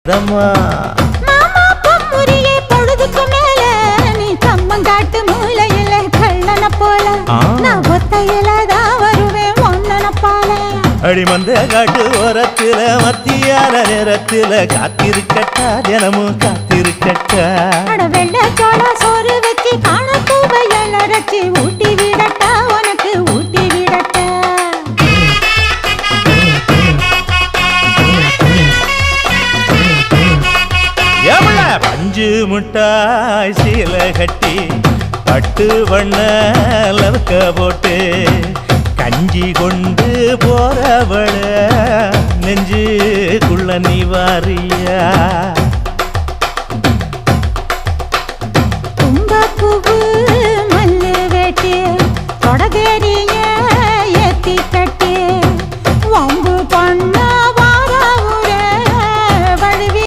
மாமா பொம்முரியே பொழுதுக்கு மேல நீ கம்மங்காட்டு மூலையில கள்ளன போல நான் ஒத்தையில தான் வருவேன் ஒன்னன போல அடிமந்த காட்டு ஓரத்துல மத்தியான நேரத்துல காத்திருக்கட்டா தினமும் காத்திருக்கட்டா வெள்ள சோள சோறு வச்சு காண பூவையல் அரைச்சி ஊட்டி விடட்டா உனக்கு ஊட்டி விடட்டா பஞ்சு முட்டாய் சீல கட்டி பட்டு வண்ண லவக்க போட்டு கஞ்சி கொண்டு போறவள நெஞ்சுக்குள்ள நீ வாரியா